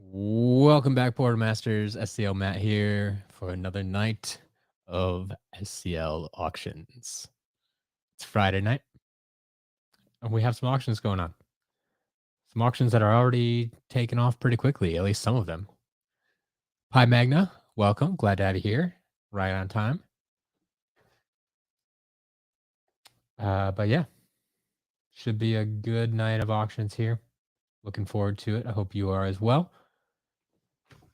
Welcome back, Portermasters. SCL Matt here for another night of SCL auctions. It's Friday night, and we have some auctions going on. Some auctions that are already taking off pretty quickly, at least some of them. Pi Magna, welcome. Glad to have you here. Right on time. But yeah, should be a good night of auctions here. Looking forward to it. I hope you are as well.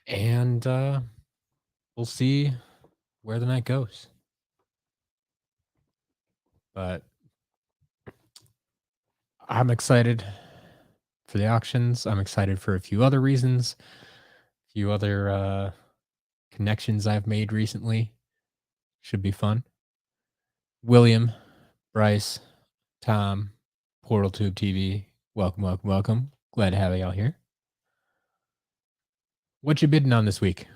And we'll see where the night goes. But I'm excited for the auctions. I'm excited for a few other reasons, a few other connections I've made recently. Should be fun. William, Bryce, Tom, Portal Tube TV, welcome, welcome, welcome. Glad to have y'all here. What you bidding on this week?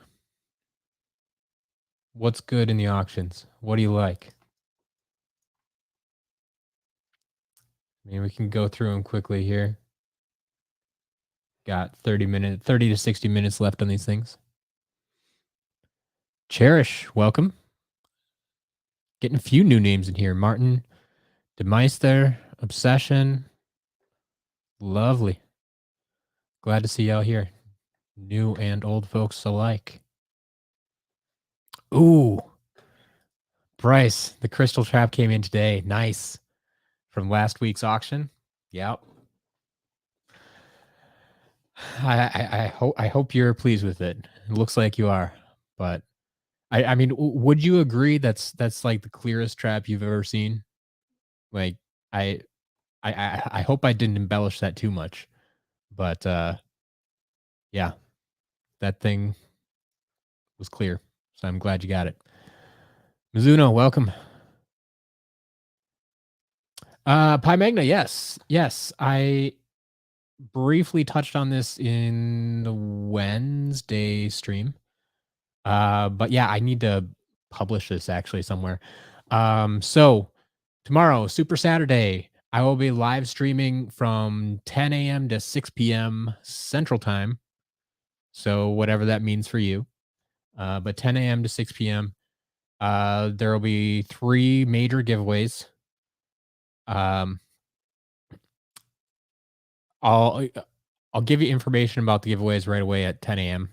What's good in the auctions? What do you like? I mean, we can go through them quickly here. Got 30 to 60 minutes left on these things. Cherish, welcome. Getting a few new names in here. Martin, DeMeister, Obsession. Lovely. Glad to see y'all here. New and old folks alike. Ooh. Bryce, the crystal trap came in today. Nice. From last week's auction. Yep. I hope you're pleased with it. It looks like you are. But I mean, would you agree that's like the clearest trap you've ever seen? Like I hope I didn't embellish that too much. But yeah, that thing was clear. So I'm glad you got it. Mizuno, welcome. Pi Magna, yes. Yes. I briefly touched on this in the Wednesday stream. But yeah, I need to publish this actually somewhere. So tomorrow, Super Saturday, I will be live streaming from 10 a.m. to 6 p.m. Central Time. So whatever that means for you. But 10 a.m. to 6 p.m. There will be 3 major giveaways. I'll give you information about the giveaways right away at 10 a.m.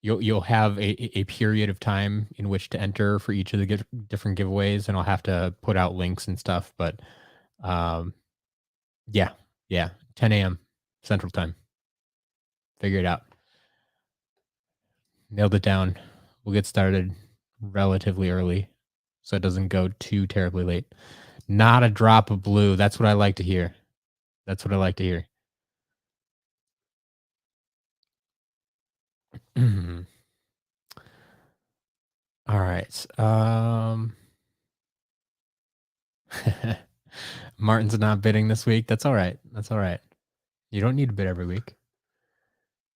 You'll have a period of time in which to enter for each of the different giveaways, and I'll have to put out links and stuff. But yeah, 10 a.m. Central Time. Figure it out. Nailed it down. We'll get started relatively early, so it doesn't go too terribly late. Not a drop of blue. That's what I like to hear. That's what I like to hear. All right. Martin's not bidding this week. That's all right. That's all right. You don't need to bid every week.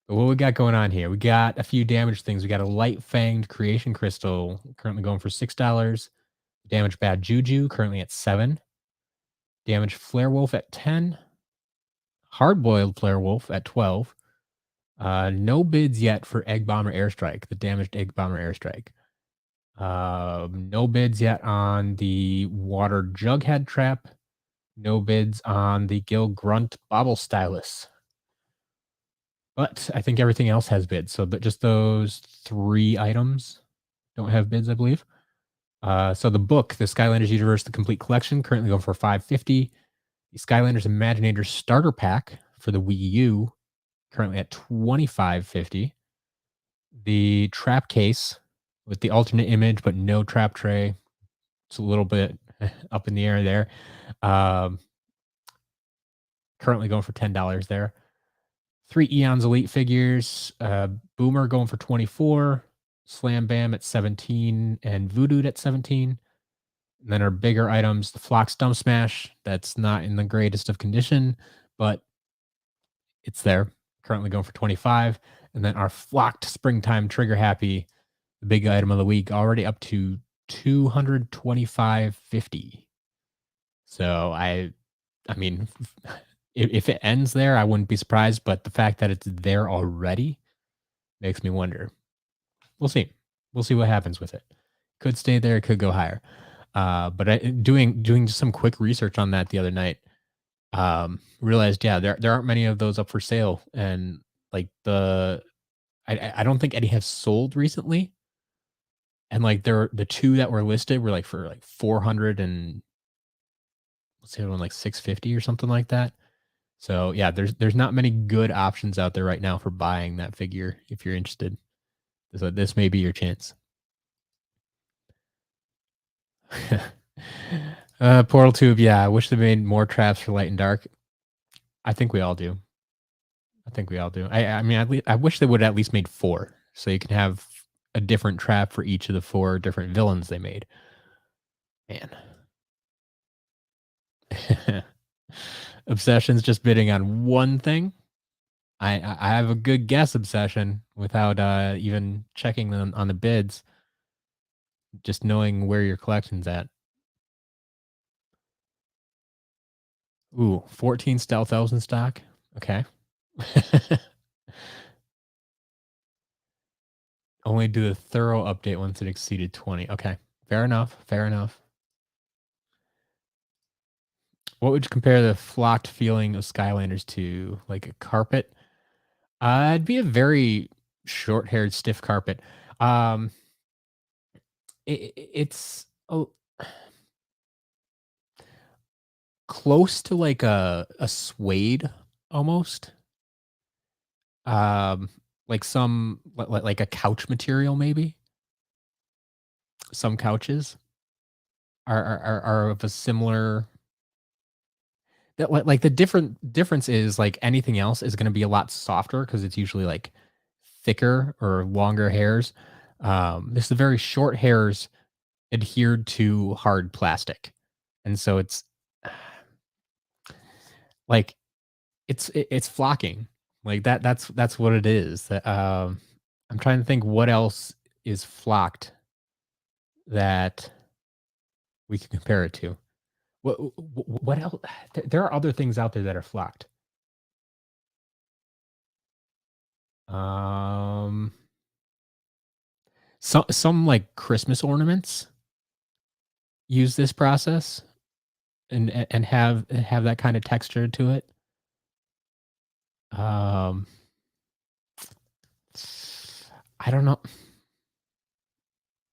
But what we got going on here? We got a few damaged things. We got a light fanged creation crystal currently going for $6. Damaged bad juju currently at 7. Damaged flare wolf at 10. Hard boiled flare wolf at 12. No bids yet for egg bomber airstrike, the damaged egg bomber airstrike. No bids yet on the water jughead trap. No bids on the Gil Grunt bobble stylus. But I think everything else has bids. So just those 3 items don't have bids, I believe. So the book, the Skylanders Universe, the complete collection, currently going for $5.50. The Skylanders Imaginators starter pack for the Wii U, currently at $25.50. The trap case with the alternate image, but no trap tray. It's a little bit up in the air there. Currently going for $10 there. 3 Eons Elite figures. Boomer going for 24. Slam Bam at 17. And Voodoo at 17. And then our bigger items, the Flock Stump Smash. That's not in the greatest of condition, but it's there. Currently going for 25. And then our Flocked Springtime Trigger Happy, the big item of the week, already up to $225.50. So I mean, If it ends there, I wouldn't be surprised, but the fact that it's there already makes me wonder. We'll see. We'll see what happens with it. Could stay there, it could go higher. But doing just some quick research on that the other night, realized, yeah, there aren't many of those up for sale, and like I don't think any have sold recently, and like the two that were listed were like for like 400 and what's the other one, like 650 or something like that. So yeah, there's not many good options out there right now for buying that figure if you're interested. So this may be your chance. Portal Tube, yeah. I wish they made more traps for light and dark. I think we all do. I think we all do. I mean, I wish they would at least made four, so you can have a different trap for each of the four different villains they made. Man, Obsession's just bidding on one thing. I have a good guess, Obsession, without even checking them on the bids, just knowing where your collection's at. Ooh, 14 stealth elves in stock. Okay. Only do the thorough update once it exceeded 20. Okay. Fair enough. Fair enough. What would you compare the flocked feeling of Skylanders to? Like a carpet? It'd be a very short-haired, stiff carpet. Um, it's close to like a suede almost. Um, like some like a couch material maybe. Some couches are of a similar. That like the difference is like anything else is going to be a lot softer because it's usually like thicker or longer hairs. This is very short hairs adhered to hard plastic, and so it's like it's flocking like that. That's what it is. I'm trying to think what else is flocked that we can compare it to. What else? There are other things out there that are flocked. Um, some like Christmas ornaments use this process and have that kind of texture to it. Um, I don't know.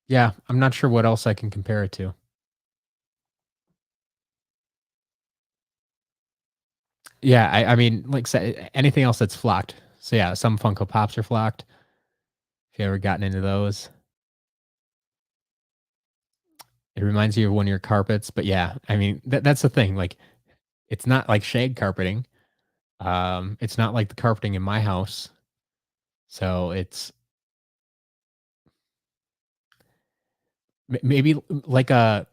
Yeah, I'm not sure what else I can compare it to. Yeah, I mean, like say, anything else that's flocked. So yeah, some Funko Pops are flocked. If you ever gotten into those, it reminds you of one of your carpets. But yeah, I mean that's the thing. Like, it's not like shag carpeting. It's not like the carpeting in my house. So it's maybe like a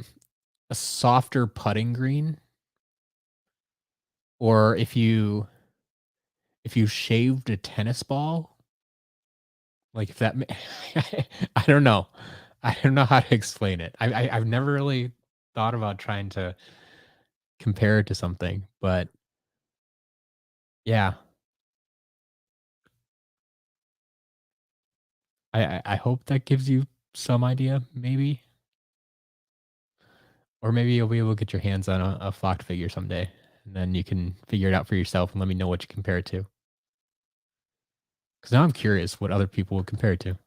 softer putting green, or if you shaved a tennis ball, like if that, I don't know. I don't know how to explain it. I've never really thought about trying to compare it to something, but yeah, I hope that gives you some idea, maybe, or maybe you'll be able to get your hands on a flocked figure someday, and then you can figure it out for yourself and let me know what you compare it to. Because now I'm curious what other people would compare it to.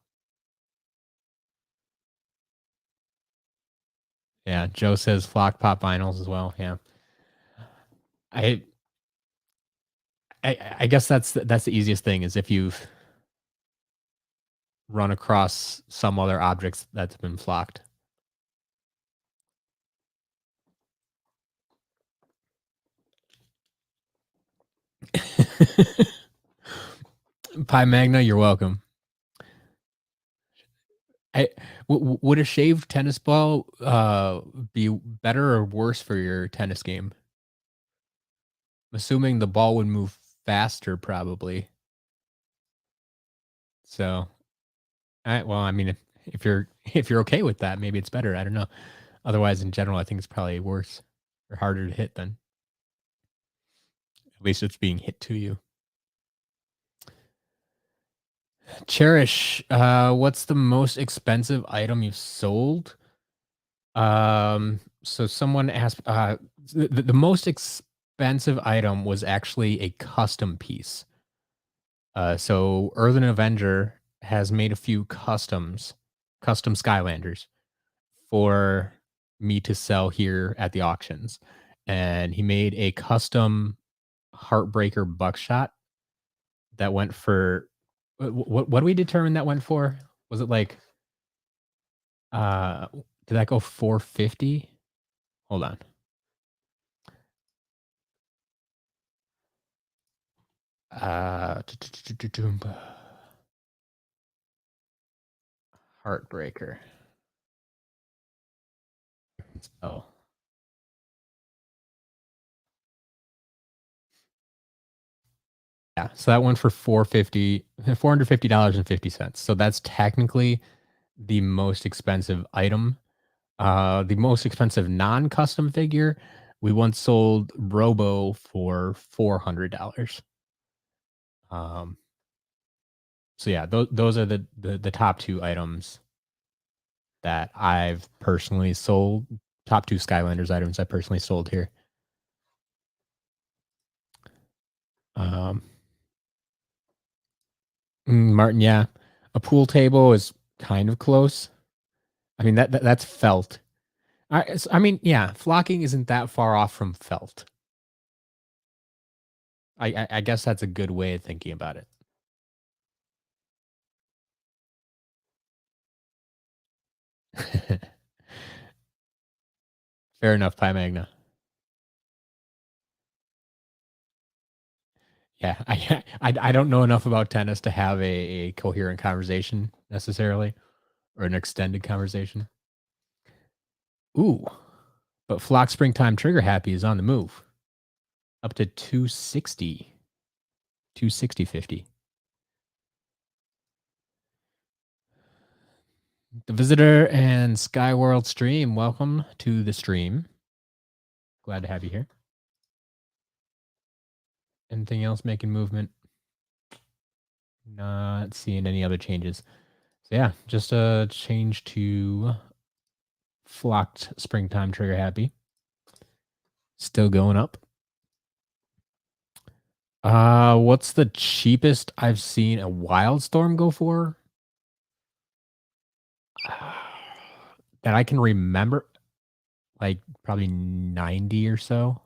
Yeah, Joe says flock pop vinyls as well. Yeah, I I guess that's the easiest thing is if you've run across some other objects that's been flocked. Pi Magna, you're welcome. I would a shaved tennis ball be better or worse for your tennis game? I'm assuming the ball would move faster, probably. So, well, I mean, if you're if you're okay with that, maybe it's better. I don't know. Otherwise, in general, I think it's probably worse or harder to hit then. At least it's being hit to you. Cherish, what's the most expensive item you've sold? So someone asked, the most expensive item was actually a custom piece. So Earthen Avenger has made a few custom Skylanders for me to sell here at the auctions. And he made a custom Heartbreaker Buckshot that went for what do we determine that went for? Was it like uh did that go 450? Hold on. Heartbreaker. Oh. Yeah, so that went for 450 $450.50. So that's technically the most expensive item. The most expensive non-custom figure, we once sold Robo for $400. Um, so yeah, those are the top 2 items that I've personally sold. Top 2 Skylanders items I personally sold here. Um, Martin, yeah, a pool table is kind of close. I mean that's felt. I mean, yeah, flocking isn't that far off from felt. I guess that's a good way of thinking about it. Fair enough, Pi Magna. Yeah, I don't know enough about tennis to have a coherent conversation necessarily, or an extended conversation. Ooh, but Flock Springtime Trigger Happy is on the move. Up to 260. 260.50. The visitor and Skyworld stream, welcome to the stream. Glad to have you here. Anything else making movement? Not seeing any other changes. So yeah, just a change to Flocked Springtime Trigger Happy. Still going up. What's the cheapest I've seen a Wildstorm go for? That I can remember, like probably 90 or so.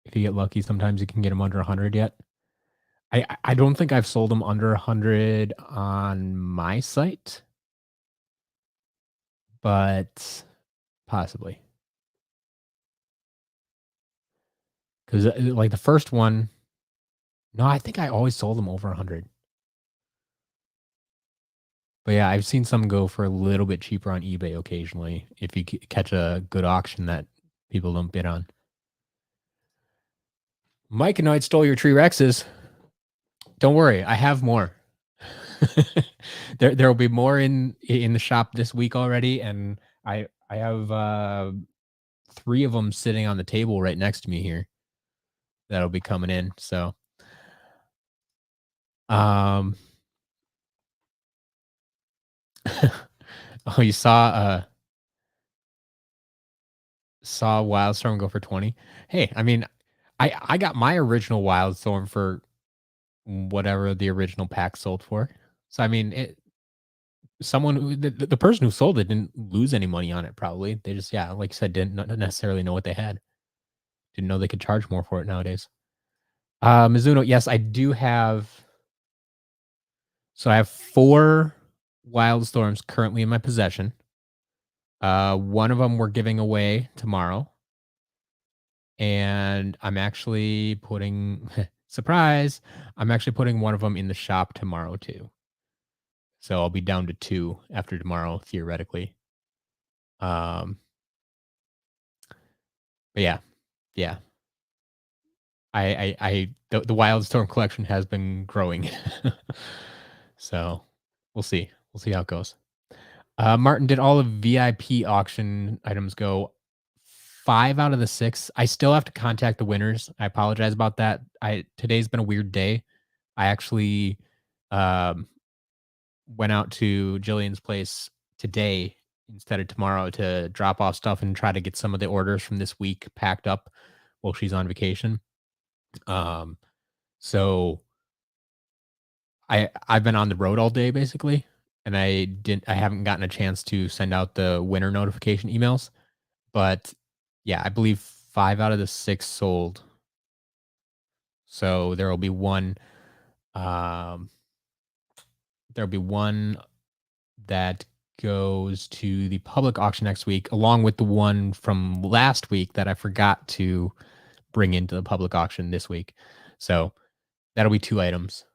If you get lucky, sometimes you can get them under 100 yet. I don't think I've sold them under 100 on my site, but possibly. Because like the first one, no, I think I always sold them over 100. But yeah, I've seen some go for a little bit cheaper on eBay occasionally if you catch a good auction that people don't bid on. Mike and I stole your Tree Rexes. Don't worry, I have more. There will be more in the shop this week already, and I have 3 of them sitting on the table right next to me here. That'll be coming in. So, oh, you saw Wildstorm go for 20. Hey, I mean, I got my original Wildstorm for whatever the original pack sold for. So I mean, someone who the person who sold it didn't lose any money on it. Probably they just, yeah, like you said, didn't necessarily know what they had. Didn't know they could charge more for it nowadays. Mizuno, yes, I do have. So I have 4 Wildstorms currently in my possession. One of them we're giving away tomorrow. And I'm actually putting surprise, I'm actually putting one of them in the shop tomorrow too. So I'll be down to 2 after tomorrow, theoretically. But yeah. Yeah. The Wildstorm collection has been growing. So we'll see. We'll see how it goes. Martin, did all of VIP auction items go? 5 out of the 6. I still have to contact the winners. I apologize about that. Today's been a weird day. I actually, um, went out to Jillian's place today instead of tomorrow to drop off stuff and try to get some of the orders from this week packed up while she's on vacation. Um, so I've been on the road all day basically, and I haven't gotten a chance to send out the winner notification emails. But yeah, I believe 5 out of the 6 sold. So um there'll be one that goes to the public auction next week, along with the one from last week that I forgot to bring into the public auction this week. So that'll be 2 items.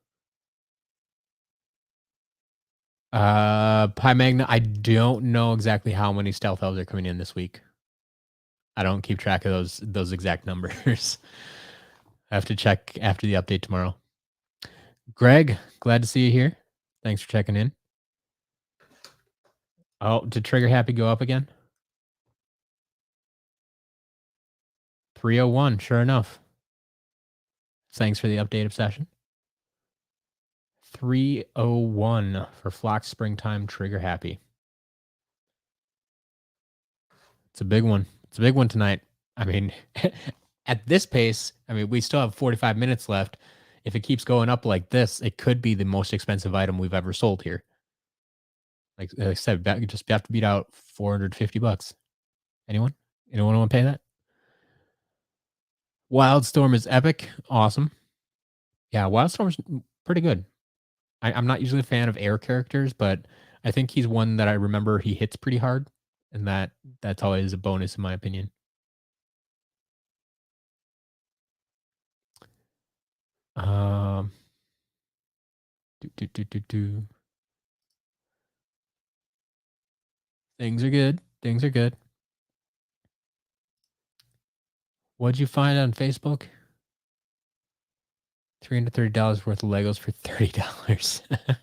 Pi Magna, I don't know exactly how many stealth elves are coming in this week. I don't keep track of those exact numbers. I have to check after the update tomorrow. Greg, glad to see you here. Thanks for checking in. Oh, did Trigger Happy go up again? 301, sure enough. Thanks for the update, Obsession. 301 for Flock Springtime Trigger Happy. It's a big one. It's a big one tonight. I mean, at this pace, I mean, we still have 45 minutes left. If it keeps going up like this, it could be the most expensive item we've ever sold here. Like I said, you just have to beat out $450. Anyone? Anyone want to pay that? Wildstorm is epic. Awesome. Yeah, Wildstorm's pretty good. I'm not usually a fan of air characters, but I think he's one that I remember he hits pretty hard, and that's always a bonus in my opinion. Um, Things are good. Things are good. What'd you find on Facebook? $330 worth of Legos for $30.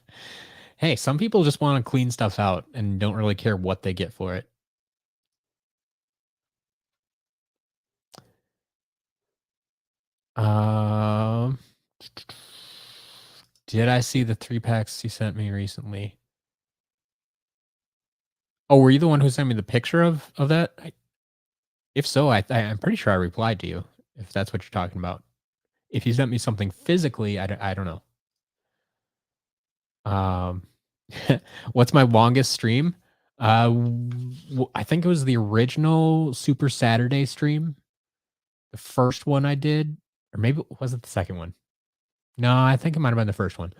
Hey, some people just want to clean stuff out and don't really care what they get for it. Did I see the 3-packs you sent me recently? Oh, were you the one who sent me the picture of that? If so, I'm pretty sure I replied to you, if that's what you're talking about. If you sent me something physically, I don't know. What's my longest stream? I think it was the original Super Saturday stream. The first one I did, or maybe was it the second one? No, I think it might have been the first one.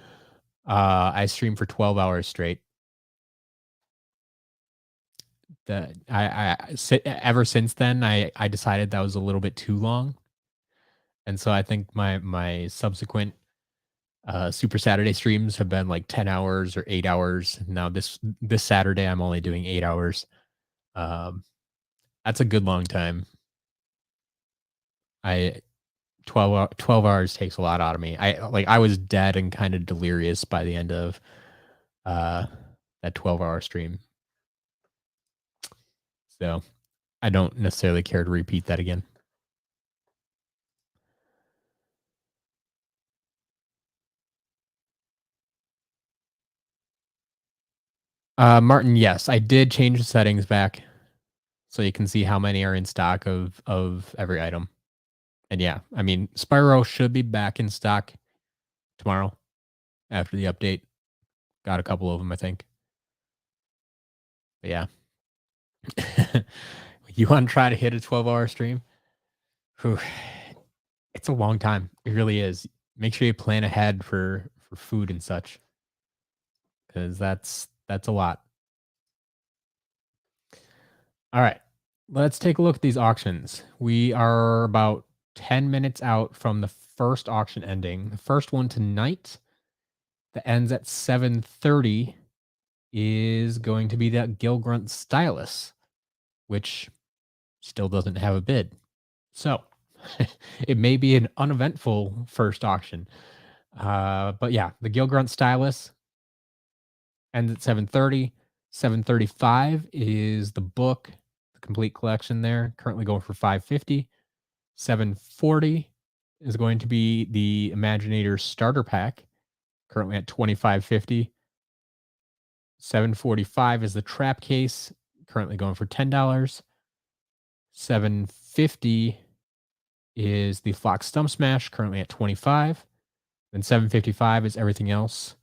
I streamed for 12 hours straight. Ever since then, I decided that was a little bit too long, and so I think my subsequent Super Saturday streams have been like 10 hours or 8 hours. Now this Saturday, I'm only doing 8 hours. That's a good long time. 12 hours takes a lot out of me. I was dead and kind of delirious by the end of that 12-hour stream. So I don't necessarily care to repeat that again. Martin, yes, I did change the settings back so you can see how many are in stock of every item. And yeah, I mean, Spyro should be back in stock tomorrow after the update. Got a couple of them, I think. But yeah. You want to try to hit a 12-hour stream? Whew. It's a long time. It really is. Make sure you plan ahead for food and such, because that's a lot. All right, let's take a look at these auctions. We are about 10 minutes out from the first auction ending. The first one tonight that ends at 7:30 is going to be that Gilgrunt Stylus, which still doesn't have a bid. So it may be an uneventful first auction. But yeah, the Gilgrunt Stylus ends at 7:30. 7:35 is the book, the complete collection there, currently going for 550. 740 is going to be the Imaginator starter pack, currently at 2550. 745 is the trap case, currently going for $10. 750 is the Flock Stump Smash, currently at 25. Then 755 is everything else.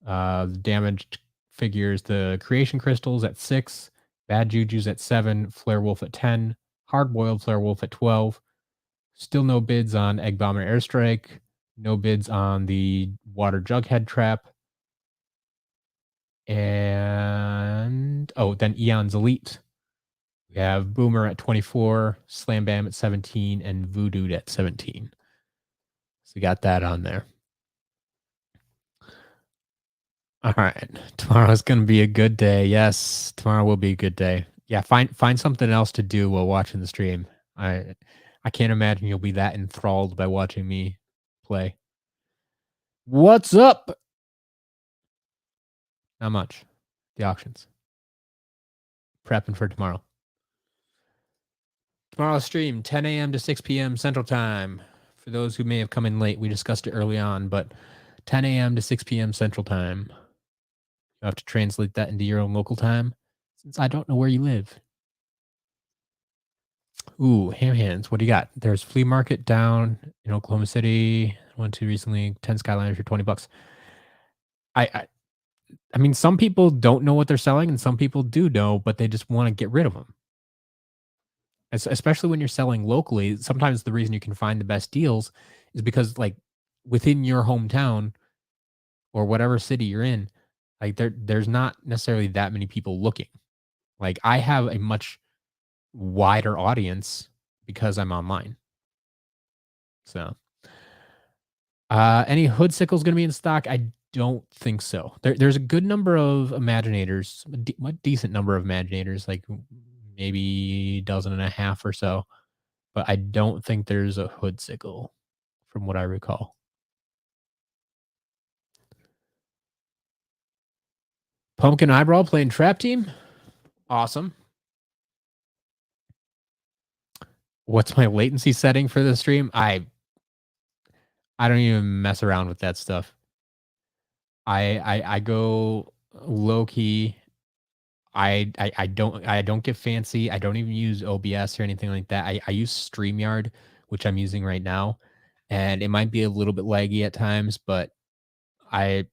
The damaged figures, the Creation Crystals at 6, Bad Juju's at 7, Flare Wolf at 10, Hard Boiled Flare Wolf at 12. Still no bids on Egg Bomber Airstrike. No bids on the Water Jughead Trap. And, then Eon's Elite. We have Boomer at 24, Slam Bam at 17, and Voodoo at 17. So we got that on there. All right. Tomorrow's going to be a good day. Yes, tomorrow will be a good day. Yeah, find something else to do while watching the stream. I can't imagine you'll be that enthralled by watching me play. What's up? Not much. The auctions. Prepping for tomorrow. Tomorrow's stream, 10 a.m. to 6 p.m. Central Time. For those who may have come in late, we discussed it early on, but 10 a.m. to 6 p.m. Central Time. You have to translate that into your own local time, since I don't know where you live. Ooh, ham hands. What do you got? There's flea market down in Oklahoma City. Went to recently 10 Skylanders for $20. I mean, some people don't know what they're selling, and some people do know, but they just want to get rid of them. Especially when you're selling locally, sometimes the reason you can find the best deals is because, like, within your hometown or whatever city you're in, like there's not necessarily that many people looking. Like, I have a much wider audience because I'm online. So, any hood sickles going to be in stock? I don't think so. There's a good number of Imaginators, a decent number of Imaginators, like maybe a dozen and a half or so. But I don't think there's a hood sickle from what I recall. Pumpkin Eyebrow playing Trap Team? Awesome. What's my latency setting for the stream? I don't even mess around with that stuff. I go low key. I don't get fancy. I don't even use OBS or anything like that. I use StreamYard, which I'm using right now, and it might be a little bit laggy at times, but it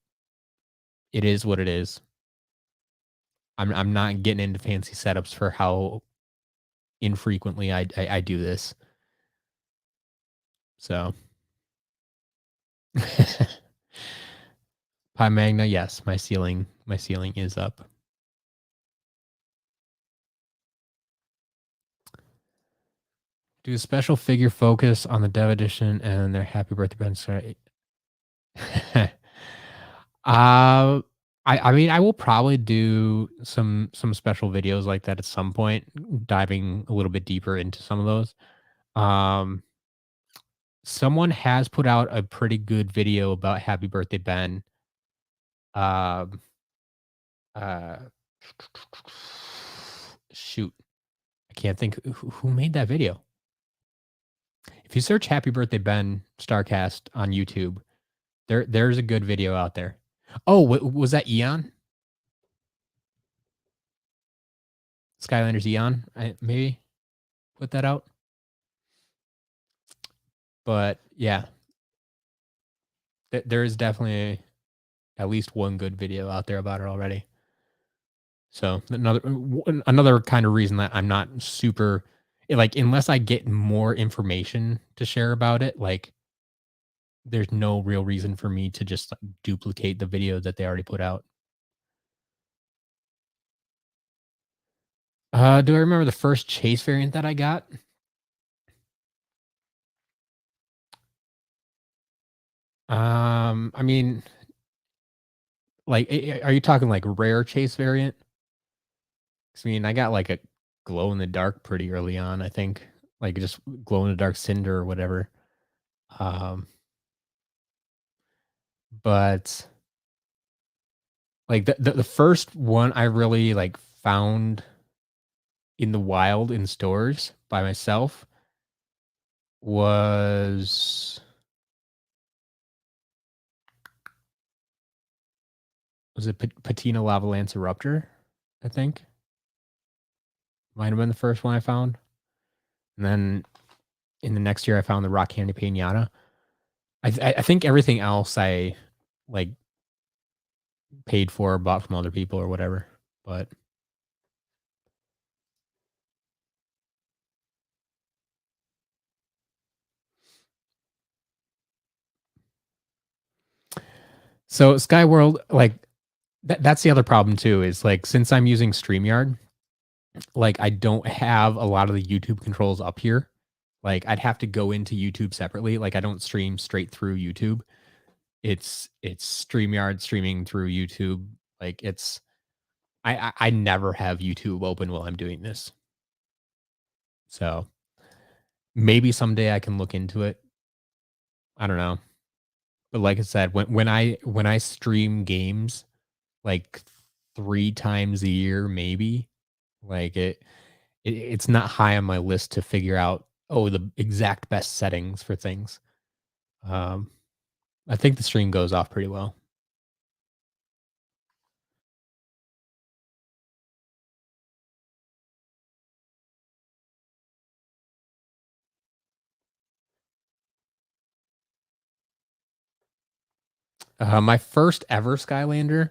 is what it is. I'm not getting into fancy setups for how infrequently I do this. So Pi Magna, yes, my ceiling is up. Do a special figure focus on the dev edition and their happy birthday bench. Sorry. I mean, I will probably do some special videos like that at some point, diving a little bit deeper into some of those. Someone has put out a pretty good video about Happy Birthday Ben. Um, uh, shoot, I can't think who made that video. If you search Happy Birthday Ben Starcast on YouTube, there's a good video out there. Oh, was that Eon? Skylanders Eon? Maybe put that out. But yeah, there is definitely at least one good video out there about it already. So another kind of reason that I'm not super, like, unless I get more information to share about it, like, there's no real reason for me to just, like, duplicate the video that they already put out. Do I remember the first Chase variant that I got? I mean, like, are you talking like rare Chase variant? 'Cause, I mean, I got like a glow in the dark pretty early on, I think, like just glow in the dark cinder or whatever. Um, but like the first one I really like found in the wild in stores by myself was it Patina Lavalance Eruptor, I think. Might have been the first one I found. And then in the next year I found the Rock Candy Pinata. I think everything else I like paid for or bought from other people or whatever. But so Skyworld, like that's the other problem too, is like since I'm using StreamYard, like I don't have a lot of the YouTube controls up here. Like I'd have to go into YouTube separately. Like I don't stream straight through YouTube. It's StreamYard streaming through YouTube. Like it's I never have YouTube open while I'm doing this. So maybe someday I can look into it. I don't know. But like I said, when I stream games like 3 times a year, maybe, like it's not high on my list to figure out, oh, the exact best settings for things. Um, I think the stream goes off pretty well. My first ever Skylander.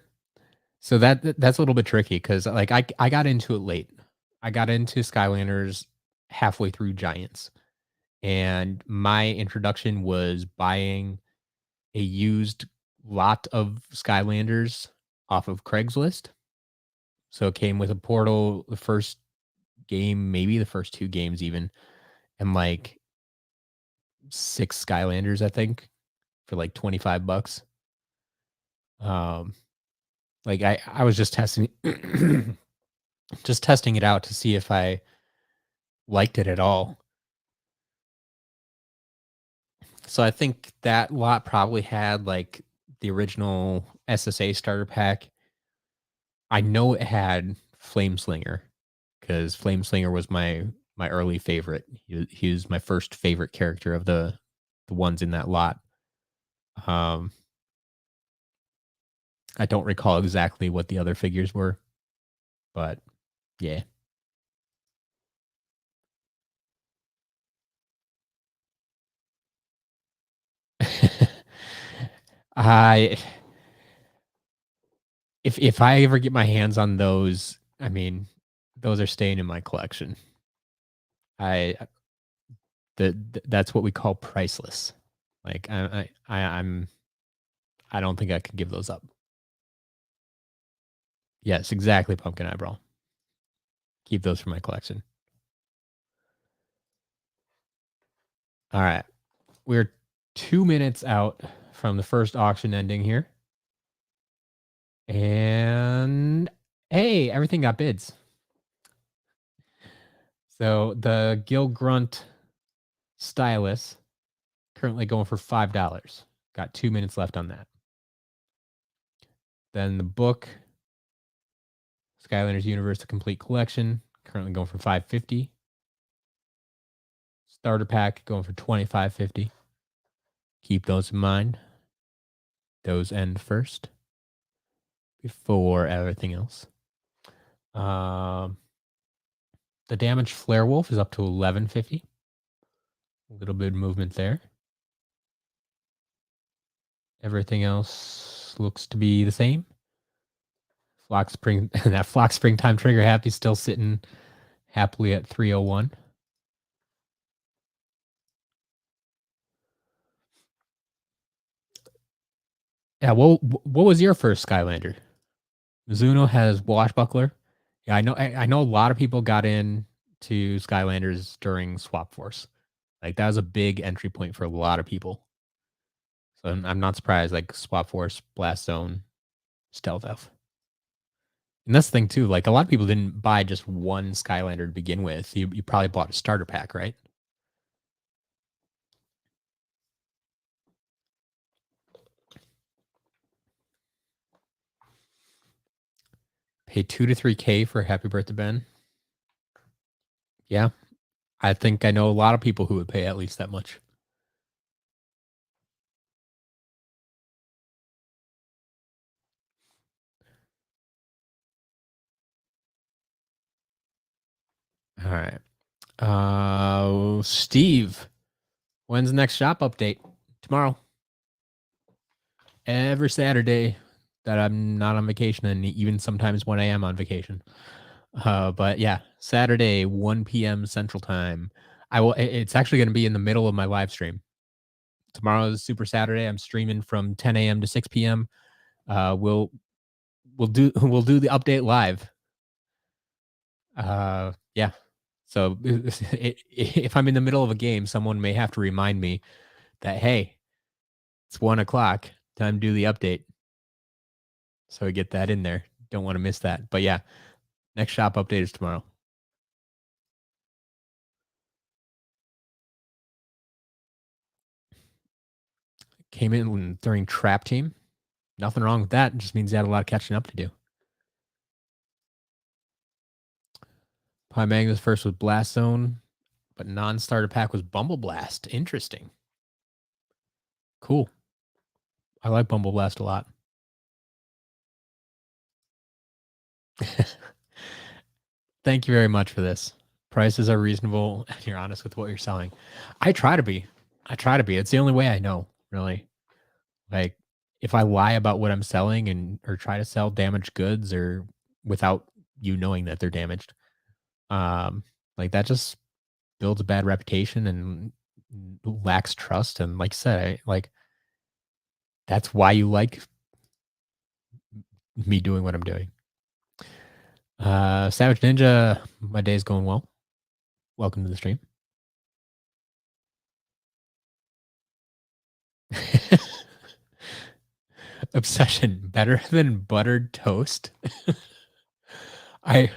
So that's a little bit tricky because like I got into it late. I got into Skylanders halfway through Giants, and my introduction was buying a used lot of Skylanders off of Craigslist. So it came with a portal, the first game, maybe the first 2 games even, and like 6 Skylanders, I think, for like 25 bucks. Um, like I was just testing just testing it out to see if I liked it at all. So I think that lot probably had like the original SSA starter pack. I know it had Flameslinger because Flameslinger was my early favorite. He was my first favorite character of the ones in that lot. Um, I don't recall exactly what the other figures were, but yeah. I if I ever get my hands on those, I mean, those are staying in my collection. I that's what we call priceless. Like I don't think I could give those up. Yes, exactly, pumpkin eyebrow. Keep those for my collection. All right. We're 2 minutes out from the first auction ending here. And hey, everything got bids. So the Gil Grunt stylus currently going for $5. Got 2 minutes left on that. Then the book Skylanders Universe: The Complete Collection currently going for $5.50. Starter pack going for $25.50. Keep those in mind. Those end first before everything else. The damaged Flare Wolf is up to $11.50. A little bit of movement there. Everything else looks to be the same. Flock Spring that Flock Springtime Trigger Happy still sitting happily at 301. Yeah, what was your first Skylander? Mizuno has Washbuckler. Yeah, I know a lot of people got in to Skylanders during Swap Force. Like that was a big entry point for a lot of people. So I'm not surprised. Like Swap Force, Blast Zone, Stealth Elf. And that's the thing too. Like a lot of people didn't buy just one Skylander to begin with. You probably bought a starter pack, right? Pay 2 to 3K for Happy Birthday Ben. Yeah, I think I know a lot of people who would pay at least that much. All right. Steve, when's the next shop update? Tomorrow. Every Saturday that I'm not on vacation, and even sometimes when I am on vacation. But yeah, Saturday, 1 p.m. Central Time. It's actually going to be in the middle of my live stream. Tomorrow is Super Saturday. I'm streaming from 10 a.m. to 6 p.m. We'll do we'll do the update live. Yeah. So if I'm in the middle of a game, someone may have to remind me that hey, it's 1 o'clock. Time to do the update. So I get that in there. Don't want to miss that. But yeah, next shop update is tomorrow. Came in during trap team. Nothing wrong with that. It just means you had a lot of catching up to do. Pi Magnus first was Blast Zone, but non-starter pack was Bumble Blast. Interesting. Cool. I like Bumble Blast a lot. Thank you very much for this. Prices are reasonable and you're honest with what you're selling. I try to be. I try to be. It's the only way I know, really. Like if I lie about what I'm selling and or try to sell damaged goods or without you knowing that they're damaged, um, like that just builds a bad reputation and lacks trust. And like I said, that's why you like me doing what I'm doing. Savage Ninja, my day's going well. Welcome to the stream. Obsession better than buttered toast. I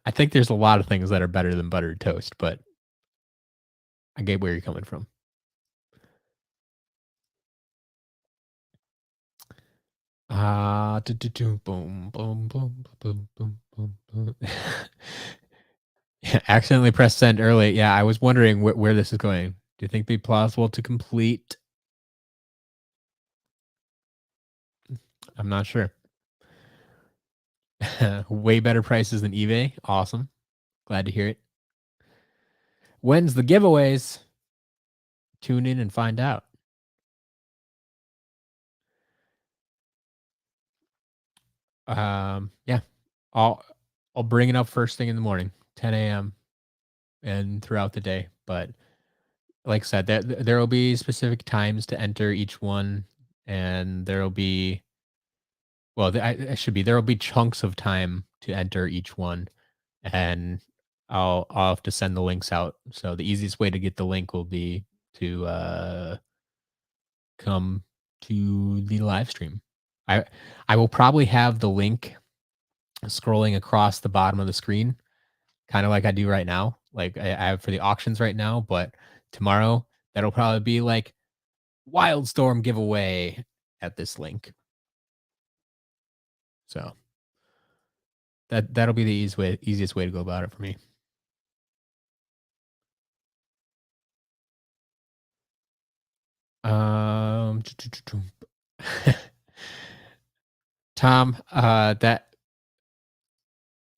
I think there's a lot of things that are better than buttered toast, but I get where you're coming from. Boom, boom, boom, boom, boom, boom, boom. Yeah, accidentally pressed send early. Yeah, I was wondering where this is going. Do you think it'd be plausible to complete? I'm not sure. Way better prices than eBay. Awesome. Glad to hear it. When's the giveaways? Tune in and find out. Yeah, I'll I'll bring it up first thing in the morning, 10 a.m. and throughout the day. But like I said, there will be specific times to enter each one, and there will be well, I should be there will be chunks of time to enter each one, and I'll have to send the links out. So the easiest way to get the link will be to come to the live stream. I I will probably have the link scrolling across the bottom of the screen, kind of like I do right now. Like I have for the auctions right now, but tomorrow that'll probably be like Wildstorm giveaway at this link. So that'll be the easiest way to go about it for me. Um, Tom,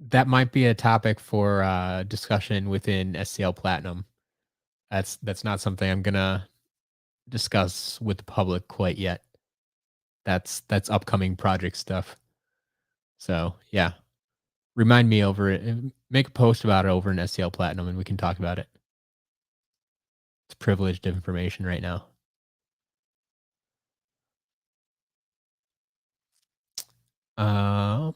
that might be a topic for discussion within SCL Platinum. That's not something I'm gonna discuss with the public quite yet. That's upcoming project stuff. So yeah, remind me over it. Make a post about it over in SCL Platinum, and we can talk about it. It's privileged information right now. Uh,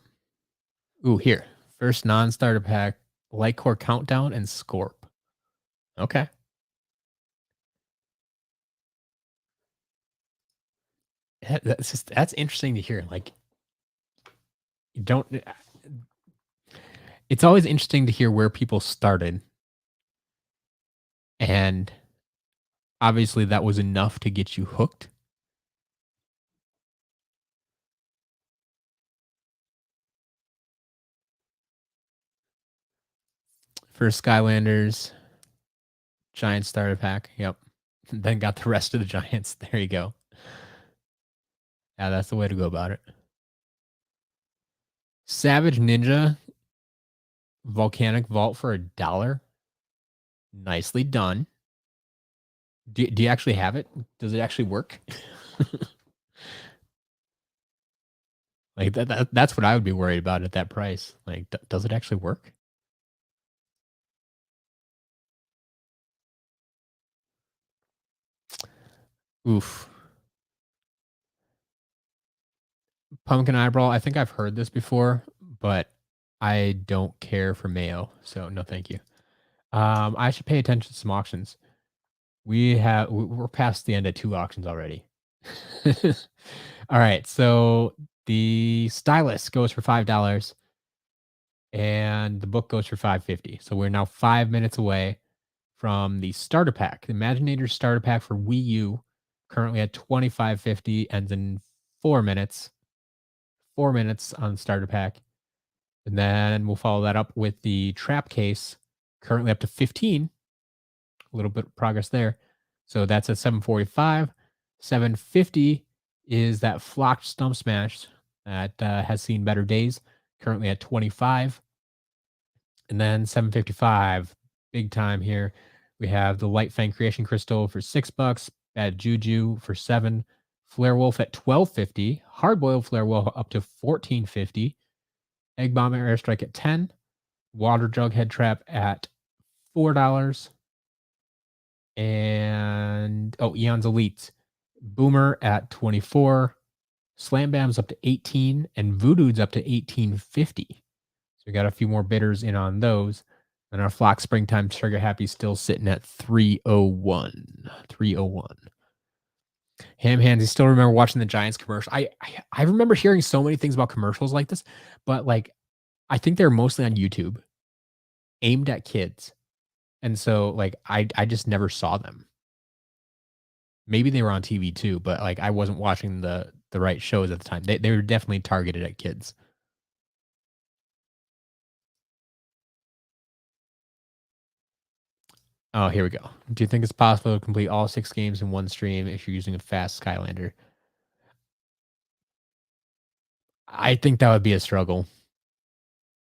here. First non-starter pack, Light Core Countdown and Scorp. Okay. That's interesting to hear. Like you don't it's always interesting to hear where people started. And obviously that was enough to get you hooked. for Skylanders. Giant starter pack. Yep. Then got the rest of the Giants. There you go. Yeah, that's the way to go about it. Savage Ninja Volcanic Vault for $1. Nicely done. Do you actually have it? Does it actually work? Like that's what I would be worried about at that price. Like, does it actually work? Oof. Pumpkin eyebrow. I think I've heard this before, but I don't care for mayo, so no, thank you. I should pay attention to some auctions. We're past the end of 2 auctions already. All right, so the stylus goes for $5 and the book goes for 5.50. So we're now 5 minutes away from the starter pack. The Imaginator starter pack for Wii U, currently at 25.50, ends in 4 minutes. 4 minutes on the starter pack. And then we'll follow that up with the trap case, currently up to 15. A little bit of progress there. So that's at 7.45. 7.50 is that flocked stump smash that has seen better days, currently at 25. And then 7.55, big time here. We have the Light Fang Creation Crystal for $6, Bad Juju for 7, Flare Wolf at 12.50, Hard Boiled Flare Wolf up to 14.50, Egg Bomb Airstrike at 10, Water Jug Head Trap at $4, and Eon's Elite Boomer at 24, Slam Bam's up to 18, and Voodoo's up to 18.50. So we got a few more bidders in on those. And our Flock Springtime Trigger Happy still sitting at 301. 301. Ham Hands, you still remember watching the Giants commercial? I remember hearing so many things about commercials like this, but like I think they're mostly on YouTube, aimed at kids. And so like I just never saw them. Maybe they were on TV too, but like I wasn't watching the right shows at the time. They were definitely targeted at kids. Oh, here we go. Do you think it's possible to complete all 6 games in one stream if you're using a fast Skylander? I think that would be a struggle.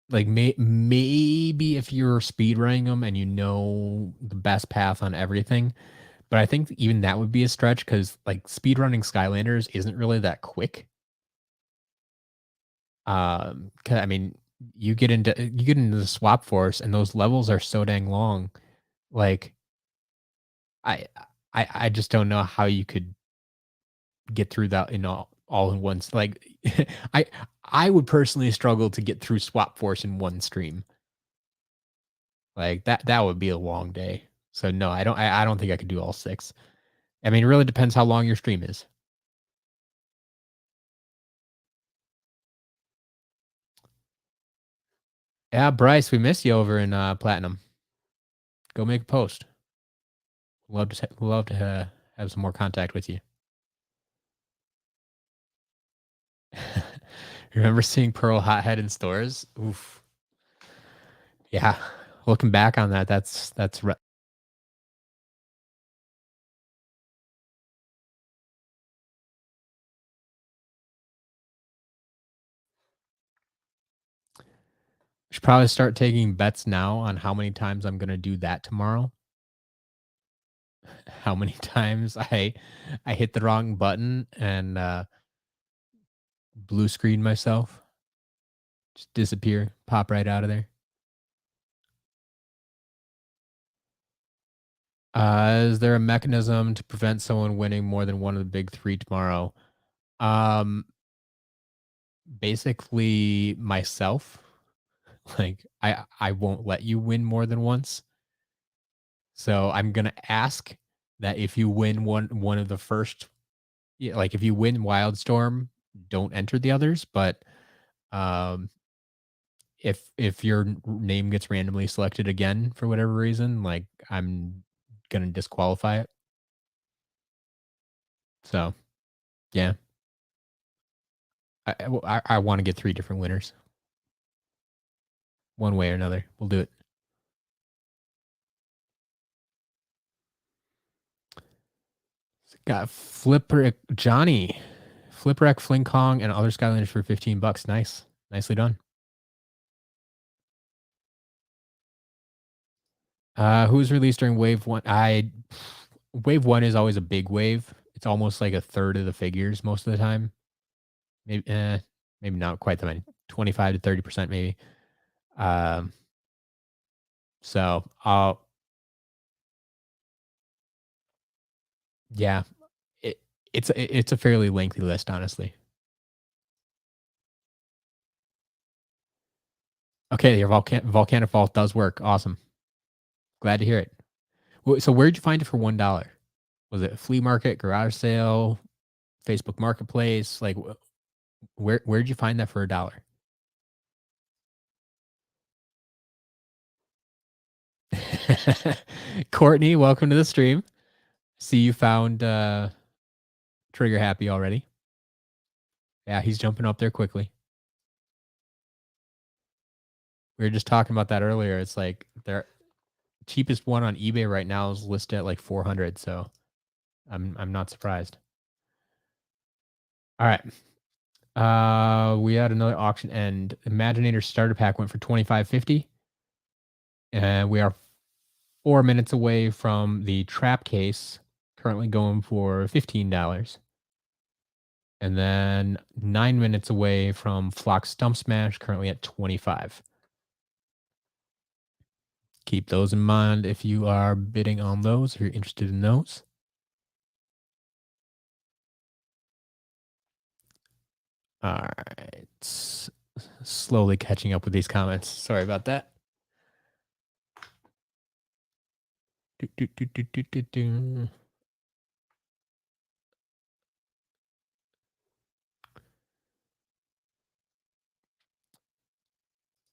Like maybe if you're speed running them and you know the best path on everything, but I think even that would be a stretch because like speed running Skylanders isn't really that quick. 'Cause, I mean, you get into the swap force and those levels are so dang long. Like I I just don't know how you could get through that in all in once. Like I I would personally struggle to get through swap force in one stream. Like that would be a long day. So no, I don't think I could do all 6. I mean, it really depends how long your stream is. Yeah, Bryce, we miss you over in Platinum. Go make a post. Love to have some more contact with you. Remember seeing Pearl Hothead in stores? Oof. Yeah. Looking back on that, that's should probably start taking bets now on how many times I'm gonna do that tomorrow. How many times I hit the wrong button and blue screen myself, just disappear, pop right out of there. Is there a mechanism to prevent someone winning more than one of the big 3 tomorrow? Um, basically myself. Like I won't let you win more than once. So I'm gonna ask that if you win one of the first, yeah, like if you win Wildstorm, don't enter the others. But um, if your name gets randomly selected again for whatever reason, like I'm gonna disqualify it. So yeah, I want to get 3 different winners, one way or another. We'll do it. Got Flipper Johnny, Flipwreck, Fling Kong, and other Skylanders for 15 bucks. Nice. Nicely done. Who's released during wave one? Wave one is always a big wave. It's almost like a third of the figures most of the time. Maybe maybe not quite that many. 25 to 30% maybe. Um, so yeah, it, it's a fairly lengthy list, honestly. Okay, your volcanic vault does work. Awesome. Glad to hear it. So where'd you find it for $1? Was it a flea market, garage sale, Facebook Marketplace? Like where'd you find that for $1? Courtney, welcome to the stream. See you found Trigger Happy already. Yeah, he's jumping up there quickly. We were just talking about that earlier. It's like their cheapest one on eBay right now is listed at like 400, so I'm not surprised. All right. We had another auction end. Imaginator starter pack went for 25.50. And we are 4 minutes away from the trap case, currently going for $15. And then 9 minutes away from Flock Stump Smash, currently at 25. Keep those in mind if you are bidding on those, if you're interested in those. All right. Slowly catching up with these comments. Sorry about that. Do, do, do, do, do, do.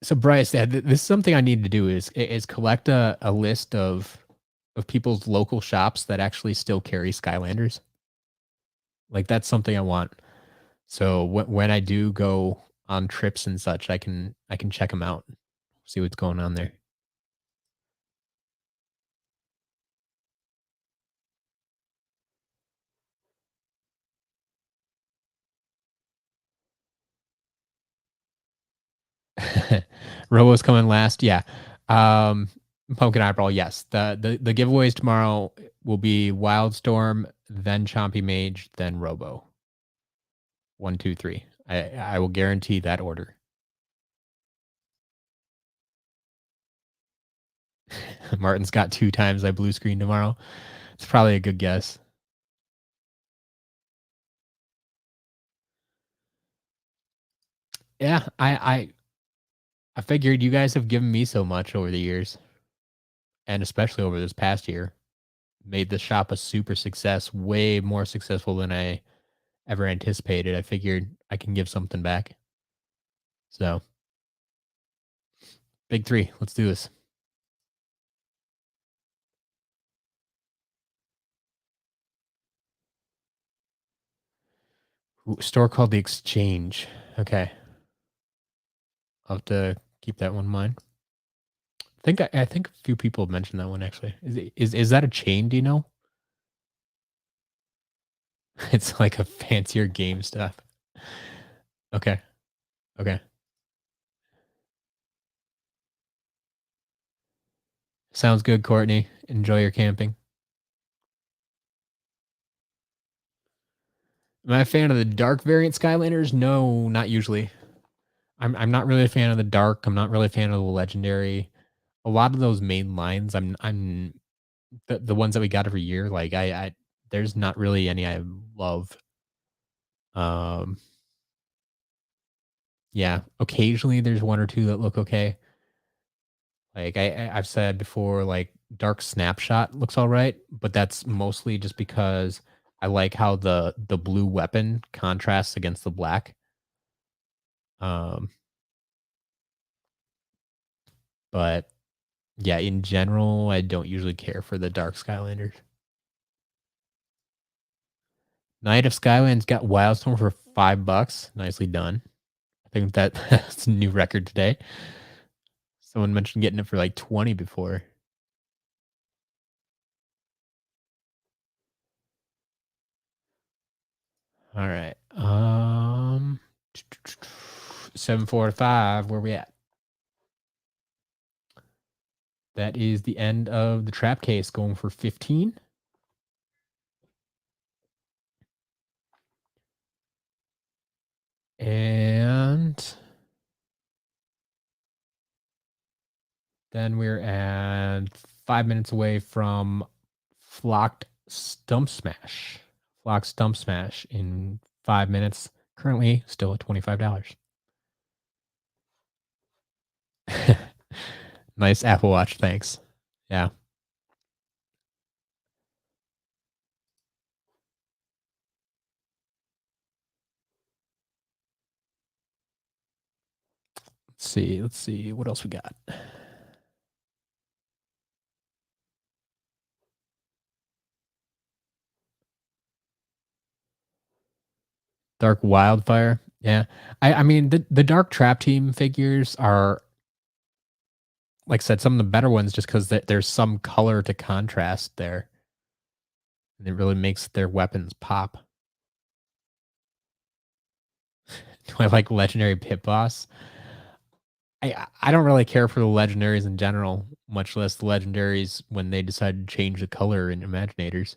So Bryce, yeah, this is something I need to do is collect a list of people's local shops that actually still carry Skylanders. Like that's something I want. So when I do go on trips and such, I can check them out, see what's going on there. Robo's coming last. Yeah. Um, Pumpkin Eyeball. Yes. The giveaways tomorrow will be Wildstorm, then Chompy Mage, then Robo. 1, 2, 3. I will guarantee that order. Martin's got 2 times I blue screen tomorrow. It's probably a good guess. Yeah, I figured you guys have given me so much over the years, and especially over this past year. Made the shop a super success, way more successful than I ever anticipated. I figured I can give something back. So, big 3. Let's do this. Ooh, store called The Exchange. Okay. I'll have to keep that one in mind. I think a few people have mentioned that one actually. Is that a chain, do you know? It's like a fancier game stuff. Okay. Okay. Sounds good, Courtney. Enjoy your camping. Am I a fan of the dark variant Skylanders? No, not usually. I'm not really a fan of the dark. I'm not really a fan of the legendary. A lot of those main lines, I'm the ones that we got every year. Like I there's not really any I love. Um, yeah, occasionally there's one or two that look okay. Like I've said before, like Dark Snapshot looks all right, but that's mostly just because I like how the blue weapon contrasts against the black. Um, but yeah, in general, I don't usually care for the Dark Skylanders. Knight of Skylands got Wildstorm for $5. Nicely done. I think that's a new record today. Someone mentioned getting it for like 20 before. All right. 745. Where we at? That is the end of the trap case, going for 15. And then we're at 5 minutes away from Flocked Stump Smash. Flocked Stump Smash in 5 minutes. Currently still at $25. Nice Apple Watch, thanks. Yeah. Let's see. What else we got? Dark Wildfire. Yeah. I mean the Dark Trap Team figures are, like I said, some of the better ones just because there's some color to contrast there. And it really makes their weapons pop. Do I like Legendary Pit Boss? I don't really care for the legendaries in general, much less the legendaries when they decide to change the color in Imaginators.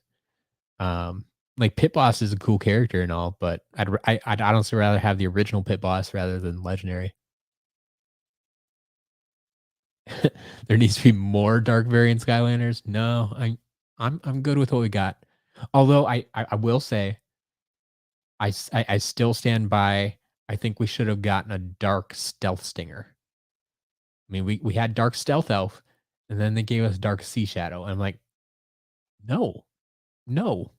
Like Pit Boss is a cool character and all, but I'd honestly rather have the original Pit Boss rather than legendary. There needs to be more dark variant Skylanders. No, I'm good with what we got. Although I will say I still stand by. I think we should have gotten a dark stealth stinger. I mean, we had dark stealth elf, and then they gave us dark sea shadow. I'm like, no, no,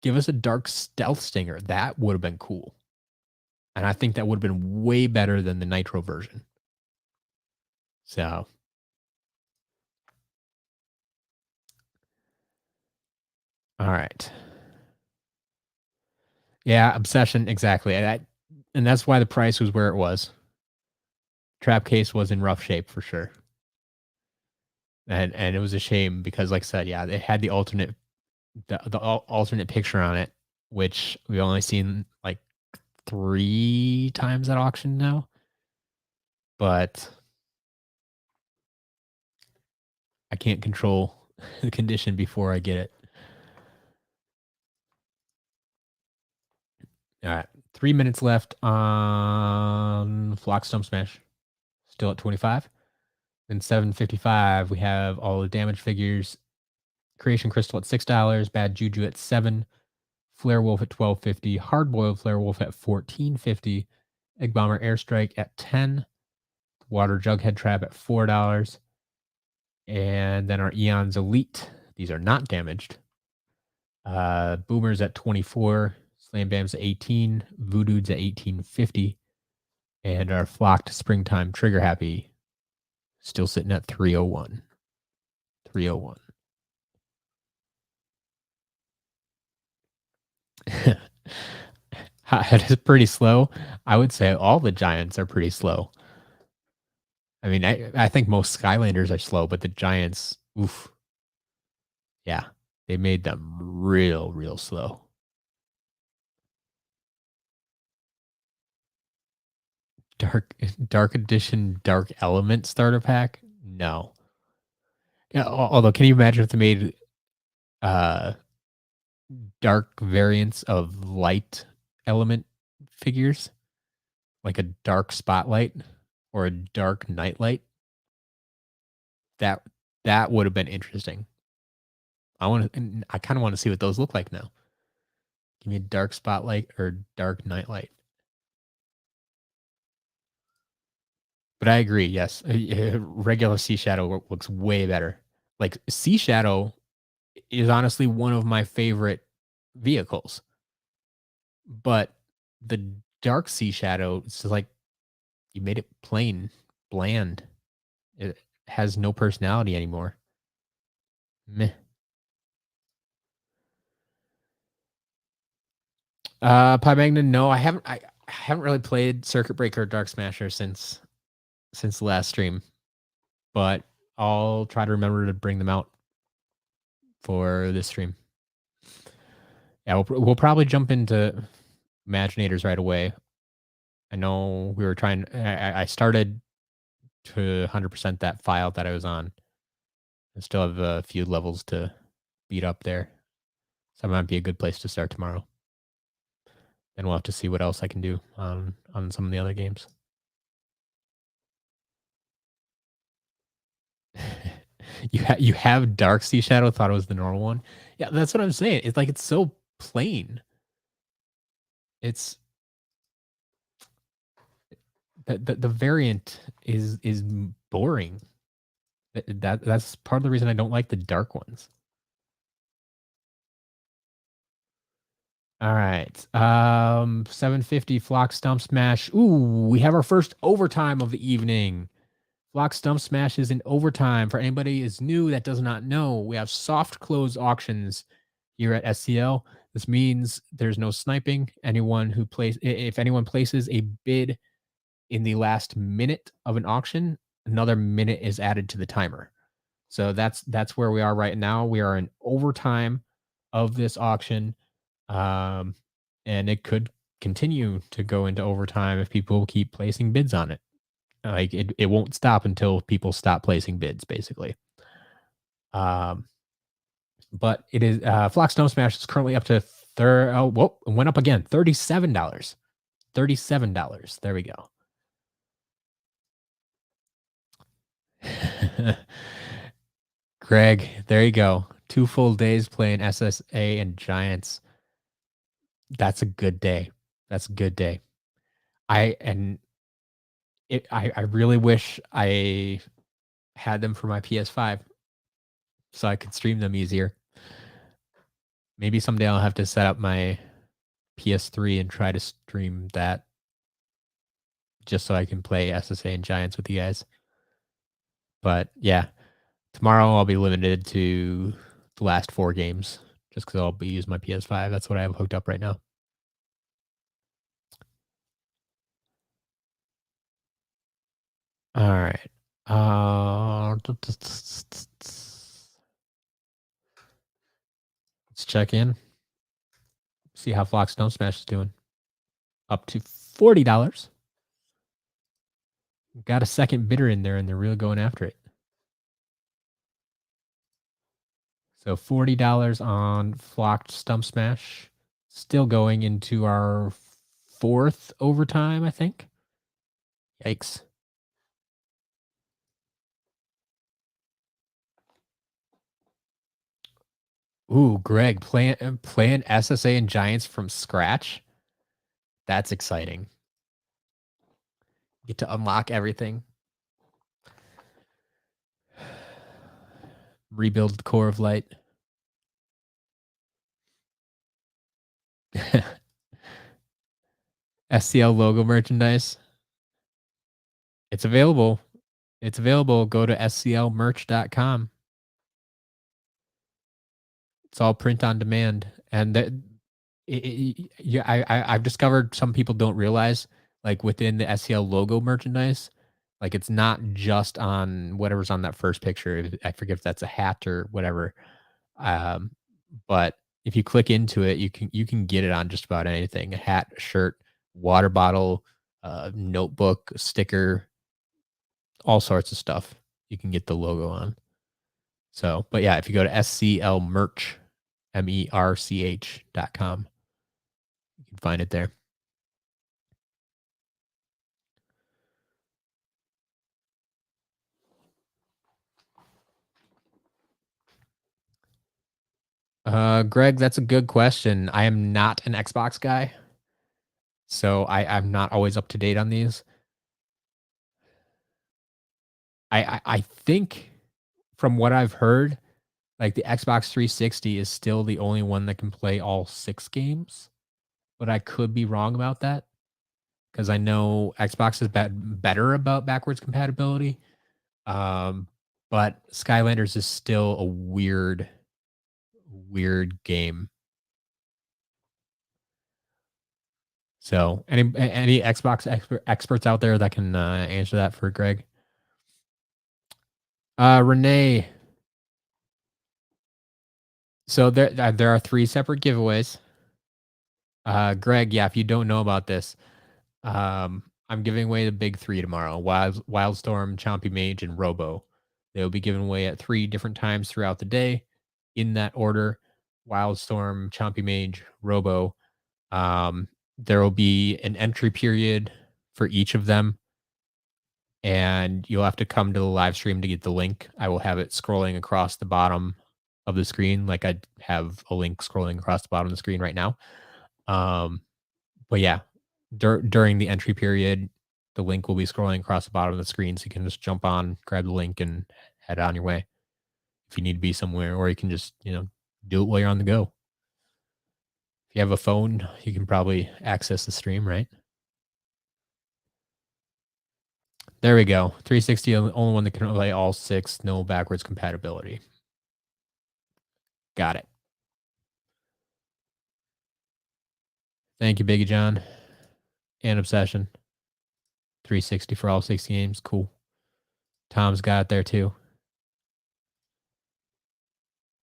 give us a dark stealth stinger. That would have been cool, and I think that would have been way better than the nitro version. So, all right. Yeah, obsession, exactly. And that's why the price was where it was. Trap case was in rough shape for sure. And it was a shame because, like I said, yeah, it had the alternate picture on it, which we've only seen like 3 times at auction now. But I can't control the condition before I get it. All right, 3 minutes left on Flock Stump Smash. Still at 25. Then 755, we have all the damage figures. Creation Crystal at $6, Bad Juju at 7, Flare Wolf at 12.50, Hard Boiled Flare Wolf at 14.50, Egg Bomber Airstrike at 10, Water Jughead Trap at $4, and then our Eons Elite. These are not damaged. Boomers at 24, Slam Bams at 18, Voodoo's at 18.50, and our Flocked Springtime Trigger Happy still sitting at 301. 301. It is pretty slow. I would say all the giants are pretty slow. I mean, I think most Skylanders are slow, but the giants, oof. Yeah, they made them real slow. Dark Edition Dark Element starter pack? No. Yeah, although can you imagine if they made uh dark variants of light element figures? Like a dark spotlight or a dark nightlight? That that would have been interesting. I kind of want to see what those look like now. Give me a dark spotlight or dark nightlight. But I agree. Yes, regular Sea Shadow looks way better. Like Sea Shadow is honestly one of my favorite vehicles, but the Dark Sea Shadow, it's just like you made it plain, bland. It has no personality anymore. Meh. Pi Magna, no, I haven't. I haven't really played Circuit Breaker or Dark Smasher since the last stream, but I'll try to remember to bring them out for this stream. Yeah, we'll probably jump into Imaginators right away. I know we were trying. I started to 100% that file that I was on. I still have a few levels to beat up there, so that might be a good place to start tomorrow. Then we'll have to see what else I can do on some of the other games. You have Dark Sea Shadow. Thought it was the normal one. Yeah, that's what I'm saying. It's like it's so plain. It's the variant is boring. That's part of the reason I don't like the dark ones. All right. 750 Flock Stump Smash. Ooh, we have our first overtime of the evening. Flock Stump Smash is in overtime. For anybody is new that does not know, we have soft close auctions here at SCL. This means there's no sniping. If anyone places a bid in the last minute of an auction, another minute is added to the timer. So that's where we are right now. We are in overtime of this auction. And it could continue to go into overtime if people keep placing bids on it. Like it won't stop until people stop placing bids, basically. But it is Flock Stone Smash is currently up to it went up again, $37. $37. There we go. Greg, there you go. 2 full days playing SSA and Giants. That's a good day. That's a good day. I really wish I had them for my PS5 so I could stream them easier. Maybe someday I'll have to set up my PS3 and try to stream that just so I can play SSA and Giants with you guys. But yeah, tomorrow I'll be limited to the last 4 games just because I'll be using my PS5. That's what I have hooked up right now. All right. Let's check in. See how Flock Stone Smash is doing. Up to $40. Got a second bidder in there and they're really going after it. So $40 on Flocked Stump Smash. Still going into our 4th overtime, I think. Yikes. Ooh, Greg, playing SSA and Giants from scratch. That's exciting. Get to unlock everything. Rebuild Core of Light. SCL logo merchandise. It's available. It's available. Go to sclmerch.com. It's all print on demand. And I've discovered some people don't realize, like within the SCL logo merchandise, like it's not just on whatever's on that first picture. I forget if that's a hat or whatever. But if you click into it, you can get it on just about anything: a hat, a shirt, water bottle, notebook, sticker, all sorts of stuff. You can get the logo on. So, but yeah, if you go to SCL merch, merch.com, you can find it there. Greg, that's a good question. I am not an Xbox guy, so I'm not always up to date on these. I think from what I've heard, like the Xbox 360 is still the only one that can play all 6 games, but I could be wrong about that because I know Xbox is better about backwards compatibility. But Skylanders is still a weird game. So any Xbox experts out there that can answer that for Greg? Renee. So there are 3 separate giveaways. Greg, yeah, if you don't know about this, I'm giving away the big three tomorrow: Wildstorm, Chompy Mage, and Robo. They will be given away at 3 different times throughout the day, in that order: Wildstorm, Chompy Mage, Robo. There will be an entry period for each of them, and you'll have to come to the live stream to get the link. I will have it scrolling across the bottom of the screen, like I have a link scrolling across the bottom of the screen right now. Um, but yeah, during the entry period, the link will be scrolling across the bottom of the screen, so you can just jump on, grab the link, and head on your way if you need to be somewhere, or you can just do it while you're on the go. If you have a phone, you can probably access the stream, right? There we go. 360, the only one that can play all 6, no backwards compatibility. Got it. Thank you, Biggie John. And Obsession. 360 for all 6 games. Cool. Tom's got it there too.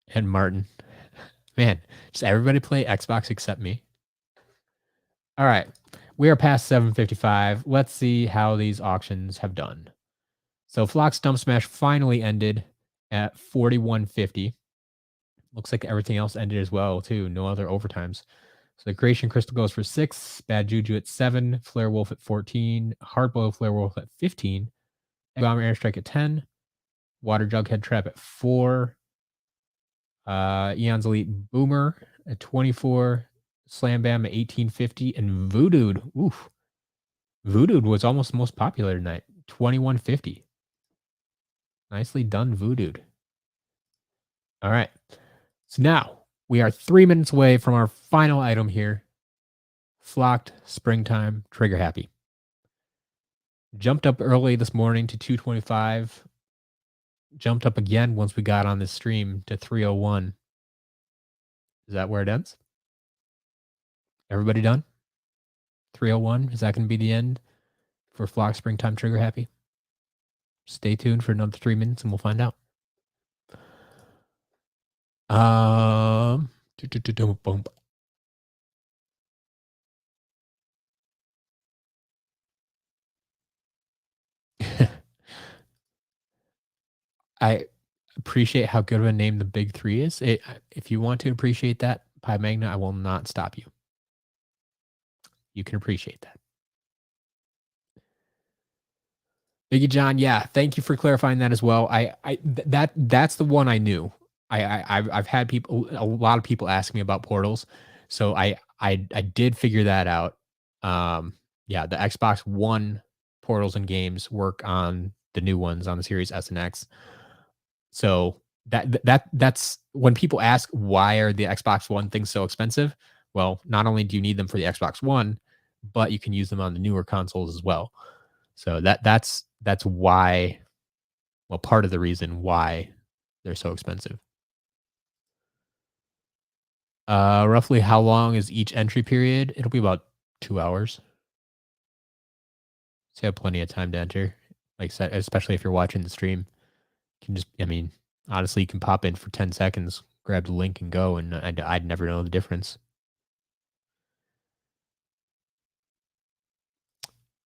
And Martin. Man, just everybody play Xbox except me. All right. We are past 7:55. Let's see how these auctions have done. So Flock's Dump Smash finally ended at 41.50. Looks like everything else ended as well, too. No other overtimes. So the Creation Crystal goes for 6, Bad Juju at 7, Flare Wolf at 14, Hardboiled Flare Wolf at 15, Bomber Airstrike at 10, Water Jughead Trap at 4, Eon's Elite Boomer at 24, Slam Bam at 18.50, and Voodooed. Oof. Voodooed was almost the most popular tonight. 21.50. Nicely done, Voodooed. All right. So now we are 3 minutes away from our final item here. Flocked Springtime Trigger Happy. Jumped up early this morning to 225. Jumped up again once we got on this stream to 301. Is that where it ends? Everybody done? 301? Is that going to be the end for Flock Springtime Trigger Happy? Stay tuned for another 3 minutes and we'll find out. I appreciate how good of a name the Big Three is. If you want to appreciate that, Pi Magna, I will not stop you. You can appreciate that. Biggie John, yeah, thank you for clarifying that as well. That's the one I knew. I've had a lot of people ask me about portals, so I did figure that out. Yeah, the Xbox One portals and games work on the new ones on the Series S and X. So that's when people ask why are the Xbox One things so expensive? Well, not only do you need them for the Xbox One, but you can use them on the newer consoles as well. So that's why, well, part of the reason why they're so expensive. Roughly how long is each entry period? It'll be about 2 hours. So you have plenty of time to enter. Like, especially if you're watching the stream, you can just, I mean, honestly, you can pop in for 10 seconds, grab the link and go, and I'd never know the difference.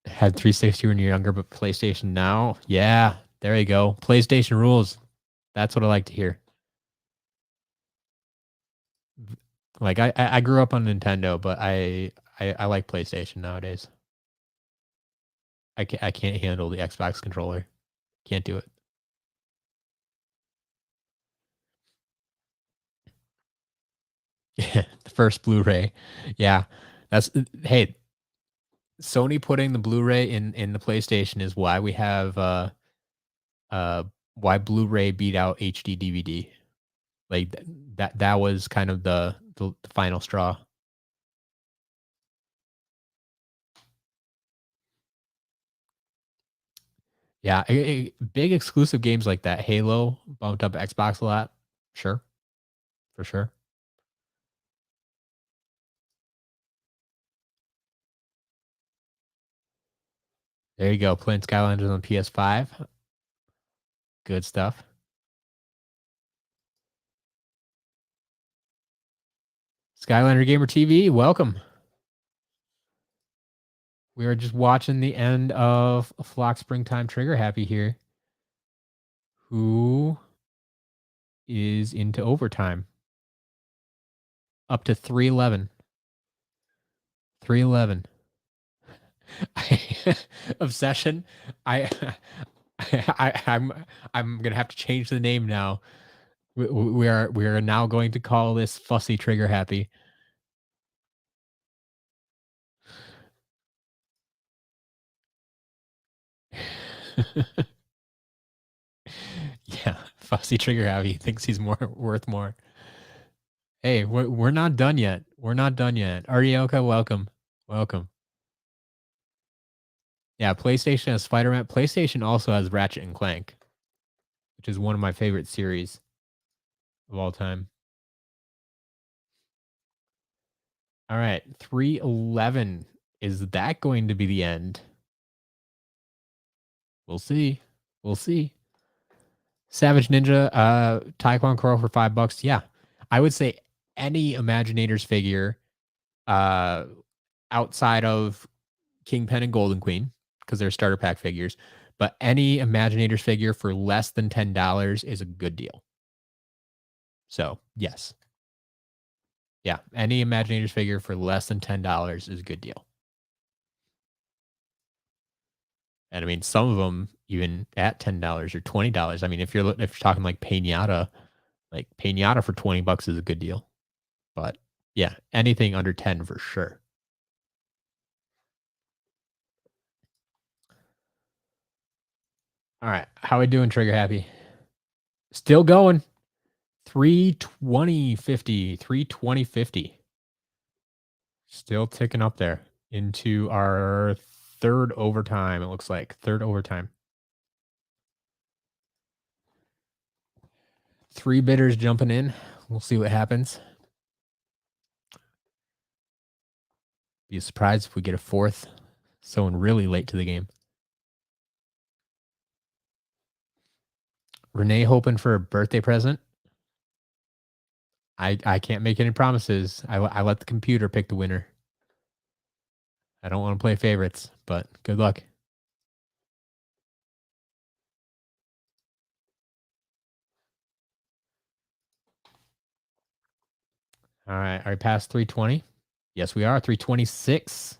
Had 360 when you're younger, but PlayStation now? Yeah, there you go. PlayStation rules. That's what I like to hear. Like I grew up on Nintendo, but I like PlayStation nowadays. I can't handle the Xbox controller. Can't do it. The first Blu-ray. Yeah. That's hey, Sony putting the Blu-ray in the PlayStation is why we have why Blu-ray beat out HD DVD. Like that was kind of the final straw. Yeah, big exclusive games like that. Halo bumped up Xbox a lot. Sure. For sure. There you go. Playing Skylanders on PS5. Good stuff. Skylander Gamer TV, welcome. We are just watching the end of Flock Springtime Trigger Happy here. Who is into overtime? Up to 311. 311. Obsession. I, I'm gonna have to change the name now. We are now going to call this Fussy Trigger Happy. Yeah, Fussy Trigger Happy thinks he's worth more. Hey, we're not done yet. We're not done yet. Arioka, welcome. Welcome. Yeah, PlayStation has Spider-Man. PlayStation also has Ratchet and Clank, which is one of my favorite series of all time. All right, 311. Is that going to be the end? We'll see. We'll see. Savage Ninja, Taekwon Curl for $5. Yeah. I would say any Imaginators figure uh outside of Kingpin and Golden Queen, because they're starter pack figures, but any Imaginators figure for less than $10 is a good deal. So, yes. Yeah, any Imaginators figure for less than $10 is a good deal. And I mean, some of them even at $10 or $20. I mean, if you're talking like Pinata for $20 is a good deal. But yeah, anything under 10 for sure. All right, how we doing, Trigger Happy? Still going. 320.50, 320.50. Still ticking up there into our third overtime. It looks like third overtime. 3 bidders jumping in. We'll see what happens. Be surprised if we get a fourth. Someone really late to the game. Renee hoping for a birthday present. I can't make any promises. I let the computer pick the winner. I don't want to play favorites, but good luck. All right. Are we past 320? Yes, we are. 326.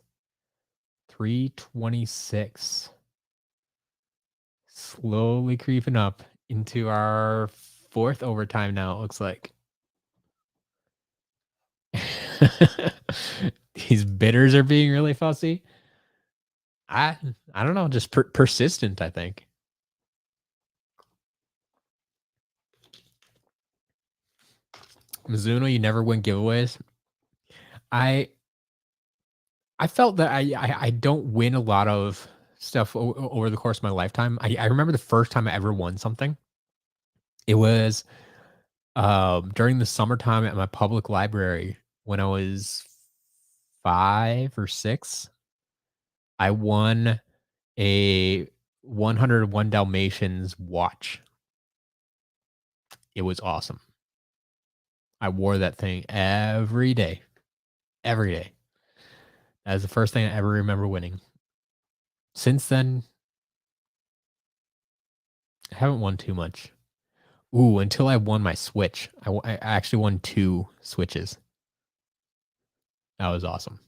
326. Slowly creeping up into our fourth overtime now, it looks like. These bidders are being really fussy. I don't know, just persistent, I think. Mizuno, you never win giveaways. I felt that I don't win a lot of stuff over the course of my lifetime. I remember the first time I ever won something. It was during the summertime at my public library when I was 5 or 6. I won a 101 Dalmatians watch. It was awesome. I wore that thing every day. Every day. That was the first thing I ever remember winning. Since then, I haven't won too much. Ooh, until I won my Switch. I actually won 2 Switches. That was awesome.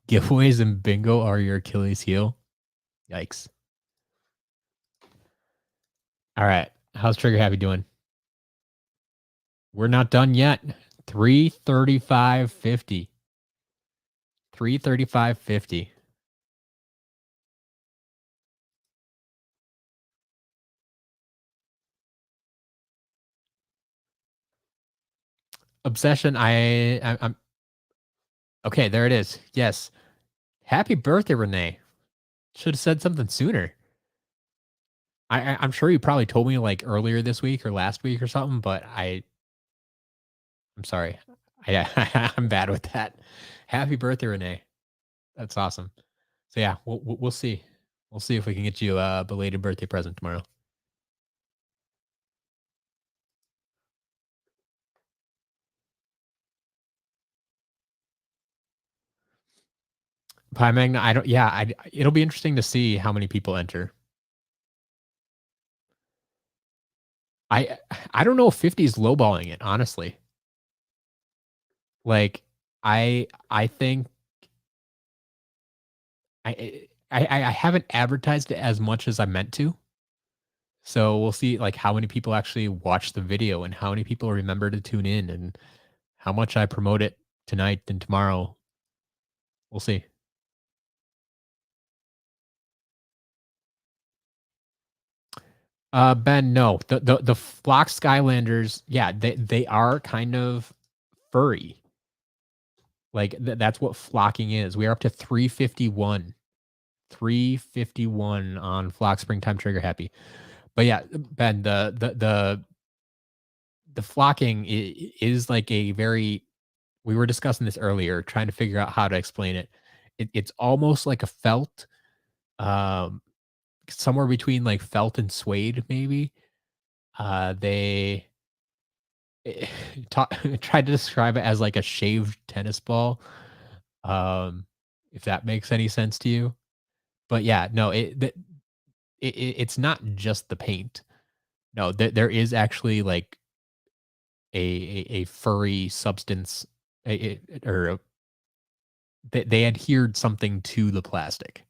Giveaways and bingo are your Achilles heel. Yikes. All right. How's Trigger Happy doing? We're not done yet. 335.50. 335.50. Obsession. I'm okay. There it is. Yes. Happy birthday, Renee. Should have said something sooner. I'm sure you probably told me like earlier this week or last week or something, but I'm sorry. I'm bad with that. Happy birthday, Renee. That's awesome. So yeah, we'll see. We'll see if we can get you a belated birthday present tomorrow. Pi Magna, I don't yeah, it'll be interesting to see how many people enter. I I don't know if 50 is lowballing it, honestly. Like, I think I haven't advertised it as much as I meant to. So we'll see like how many people actually watch the video and how many people remember to tune in and how much I promote it tonight and tomorrow. We'll see. Ben, no. The flock Skylanders, yeah, they are kind of furry. Like that's what flocking is. We are up to 351. 351 on flock springtime trigger happy. But yeah, Ben, the flocking is like a very we were discussing this earlier, trying to figure out how to explain it. It's almost like a felt, um, somewhere between like felt and suede, maybe. They tried to describe it as like a shaved tennis ball, um, if that makes any sense to you. But yeah, no, it's not just the paint. No, there is actually like a furry substance, or they adhered something to the plastic.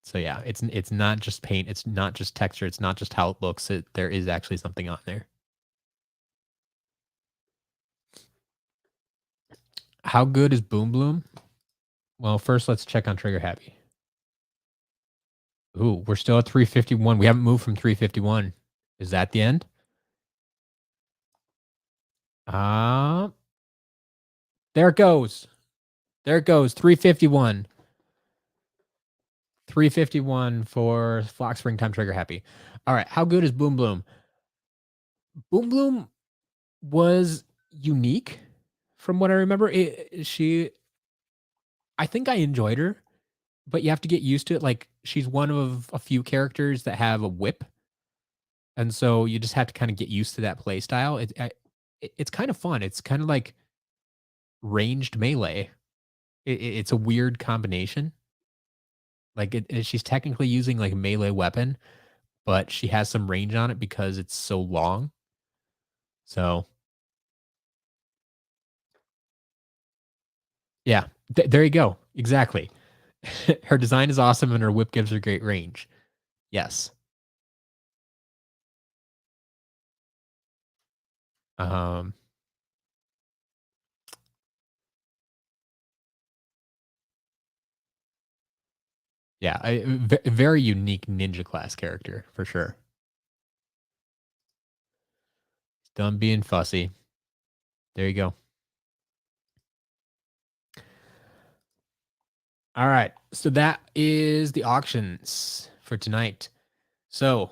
So yeah, it's not just paint, it's not just texture, it's not just how it looks. There is actually something on there. How good is Boom Bloom? Well, first let's check on Trigger Happy. Ooh, we're still at 351. We haven't moved from 351. Is that the end? Uh, there it goes. There it goes. 351. 351 for Flock Springtime Trigger Happy. All right. How good is Boom Bloom? Boom Bloom was unique from what I remember. I think I enjoyed her, but you have to get used to it. Like she's one of a few characters that have a whip, and so you just have to kind of get used to that play style. It's kind of fun. It's kind of like ranged melee. It's a weird combination. Like she's technically using like a melee weapon, but she has some range on it because it's so long. So yeah, there you go. Exactly. Her design is awesome, and her whip gives her great range. Yes. Um, yeah, very unique ninja class character for sure. Done being fussy. There you go. All right. So that is the auctions for tonight. So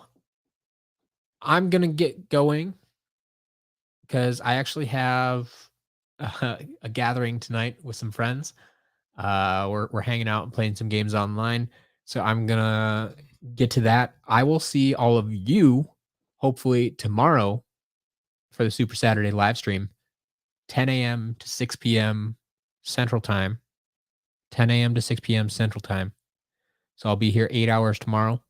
I'm going to get going because I actually have a gathering tonight with some friends. We're hanging out and playing some games online. So I'm going to get to that. I will see all of you hopefully tomorrow for the Super Saturday live stream, 10 a.m. to 6 p.m. Central Time. 10 a.m. to 6 p.m. Central Time. So I'll be here 8 hours tomorrow.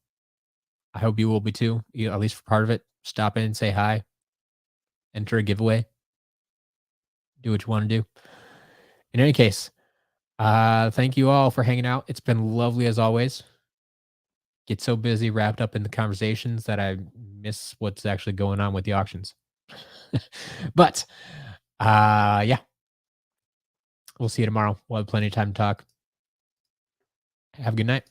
I hope you will be too, at least for part of it. Stop in, say hi, enter a giveaway, do what you want to do. In any case, thank you all for hanging out. It's been lovely as always. Get so busy, wrapped up in the conversations that I miss what's actually going on with the auctions. But yeah, we'll see you tomorrow. We'll have plenty of time to talk. Have a good night.